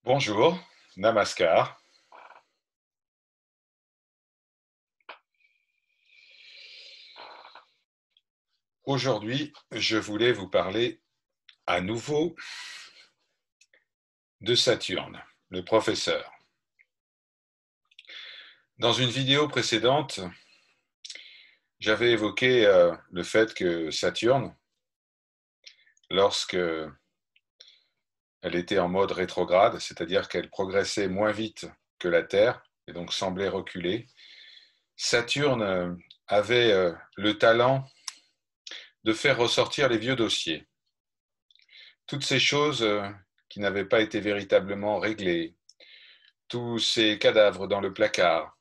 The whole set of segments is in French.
Bonjour, Namaskar. Aujourd'hui, je voulais vous parler à nouveau de Saturne, le professeur. Dans une vidéo précédente, j'avais évoqué le fait que Saturne, lorsque elle était en mode rétrograde, c'est-à-dire qu'elle progressait moins vite que la Terre et donc semblait reculer, Saturne avait le talent de faire ressortir les vieux dossiers. Toutes ces choses qui n'avaient pas été véritablement réglées, tous ces cadavres dans le placard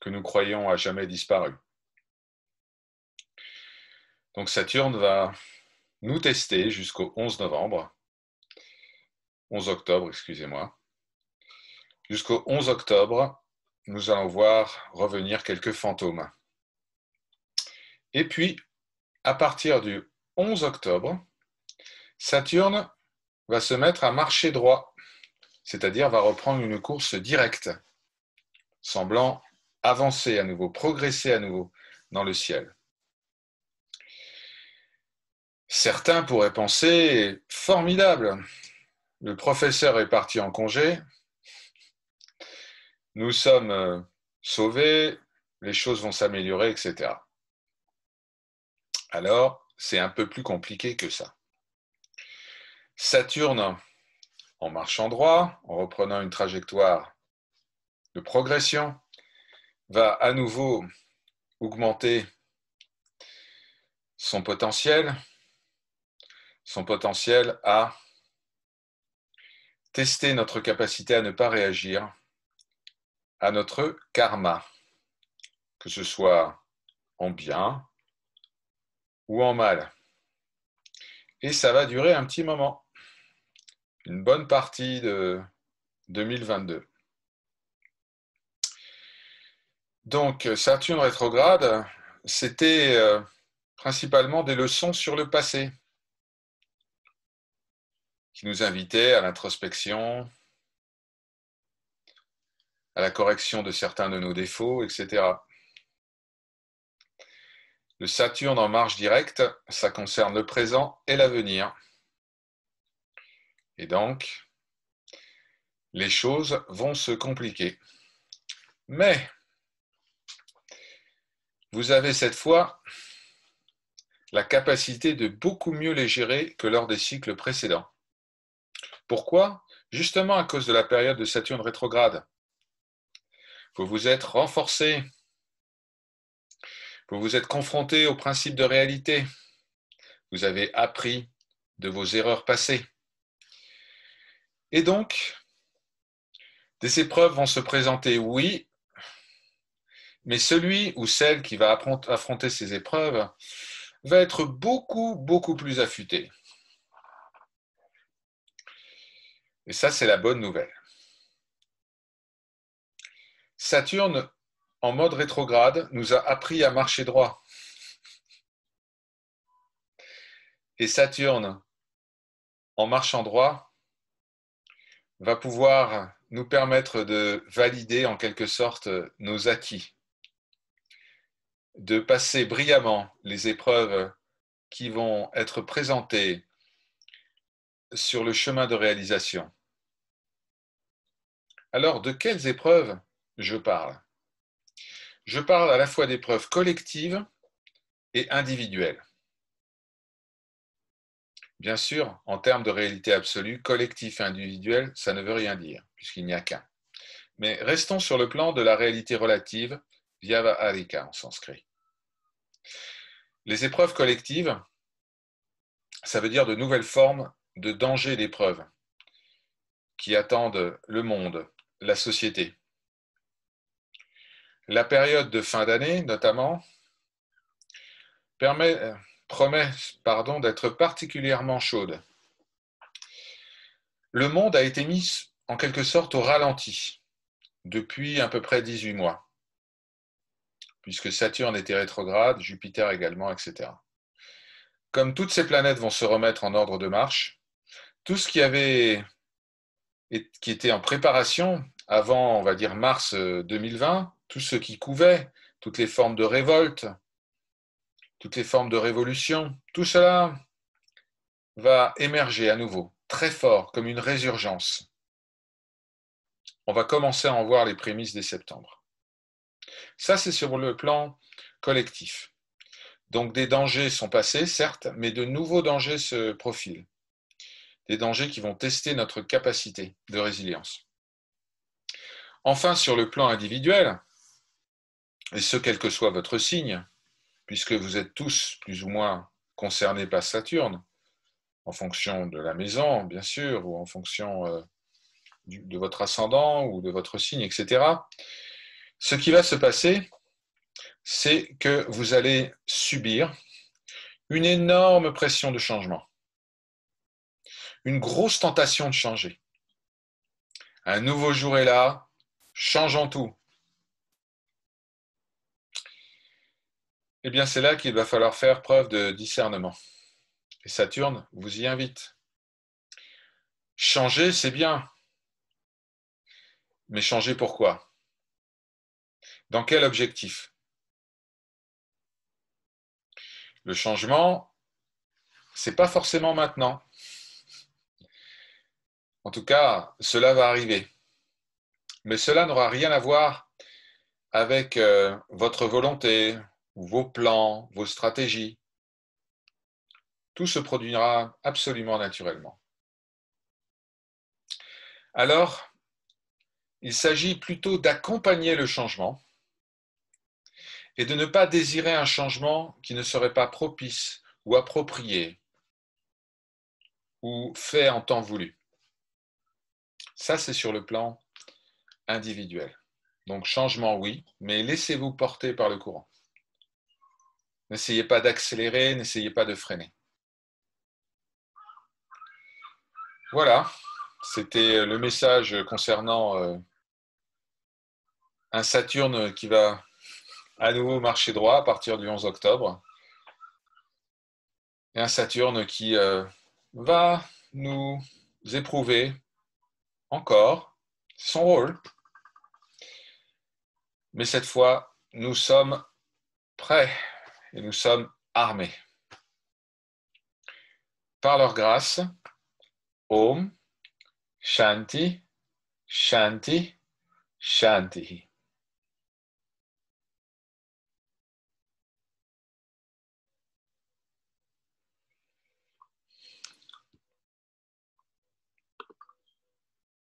que nous croyons à jamais disparus. Donc Saturne va nous tester jusqu'au 11 novembre, 11 octobre, excusez-moi. Jusqu'au 11 octobre, nous allons voir revenir quelques fantômes. Et puis, à partir du 11 octobre, Saturne va se mettre à marcher droit, c'est-à-dire va reprendre une course directe, semblant avancer à nouveau, progresser à nouveau dans le ciel. Certains pourraient penser, formidable, le professeur est parti en congé, nous sommes sauvés, les choses vont s'améliorer, etc. Alors, c'est un peu plus compliqué que ça. Saturne, en marchant droit, en reprenant une trajectoire de progression, va à nouveau augmenter son potentiel à tester notre capacité à ne pas réagir à notre karma, que ce soit en bien ou en mal. Et ça va durer un petit moment, une bonne partie de 2022. Donc, Saturne rétrograde, c'était principalement des leçons sur le passé, qui nous invitaient à l'introspection, à la correction de certains de nos défauts, etc. Le Saturne en marche directe, ça concerne le présent et l'avenir. Et donc, les choses vont se compliquer. Mais, vous avez cette fois la capacité de beaucoup mieux les gérer que lors des cycles précédents. Pourquoi? Justement à cause de la période de Saturne rétrograde. Vous vous êtes renforcé, vous vous êtes confronté au principe de réalité, vous avez appris de vos erreurs passées. Et donc, des épreuves vont se présenter, oui, mais celui ou celle qui va affronter ces épreuves va être beaucoup, beaucoup plus affûté. Et ça, c'est la bonne nouvelle. Saturne, en mode rétrograde, nous a appris à marcher droit. Et Saturne, en marchant droit, va pouvoir nous permettre de valider en quelque sorte nos acquis, de passer brillamment les épreuves qui vont être présentées sur le chemin de réalisation. Alors, de quelles épreuves je parle? Je parle à la fois d'épreuves collectives et individuelles. Bien sûr, en termes de réalité absolue, collectif et individuel, ça ne veut rien dire, puisqu'il n'y a qu'un. Mais restons sur le plan de la réalité relative, Vyavaharika en sanskrit. Les épreuves collectives, ça veut dire de nouvelles formes de danger d'épreuves qui attendent le monde, la société. La période de fin d'année, notamment, promet d'être particulièrement chaude. Le monde a été mis en quelque sorte au ralenti depuis à peu près 18 mois, puisque Saturne était rétrograde, Jupiter également, etc. Comme toutes ces planètes vont se remettre en ordre de marche, tout ce qui avait qui était en préparation avant, on va dire, mars 2020, tout ce qui couvait, toutes les formes de révolte, toutes les formes de révolution, tout cela va émerger à nouveau, très fort, comme une résurgence. On va commencer à en voir les prémices dès septembre. Ça, c'est sur le plan collectif. Donc des dangers sont passés, certes, mais de nouveaux dangers se profilent. Des dangers qui vont tester notre capacité de résilience. Enfin, sur le plan individuel, et ce quel que soit votre signe, puisque vous êtes tous plus ou moins concernés par Saturne, en fonction de la maison, bien sûr, ou en fonction de votre ascendant ou de votre signe, etc. Ce qui va se passer, c'est que vous allez subir une énorme pression de changement, une grosse tentation de changer. Un nouveau jour est là, changeons tout. Eh bien, c'est là qu'il va falloir faire preuve de discernement. Et Saturne vous y invite. Changer, c'est bien, mais changer pourquoi? Dans quel objectif? Le changement, c'est pas forcément maintenant. En tout cas, cela va arriver. Mais cela n'aura rien à voir avec votre volonté, vos plans, vos stratégies. Tout se produira absolument naturellement. Alors, il s'agit plutôt d'accompagner le changement et de ne pas désirer un changement qui ne serait pas propice ou approprié ou fait en temps voulu. Ça, c'est sur le plan individuel. Donc, changement, oui, mais laissez-vous porter par le courant. N'essayez pas d'accélérer, n'essayez pas de freiner. Voilà, c'était le message concernant un Saturne qui va à nouveau marcher droit à partir du 11 octobre. Et un Saturne qui va nous éprouver encore, c'est son rôle. Mais cette fois, nous sommes prêts et nous sommes armés. Par leur grâce, Om Shanti, Shanti, Shanti.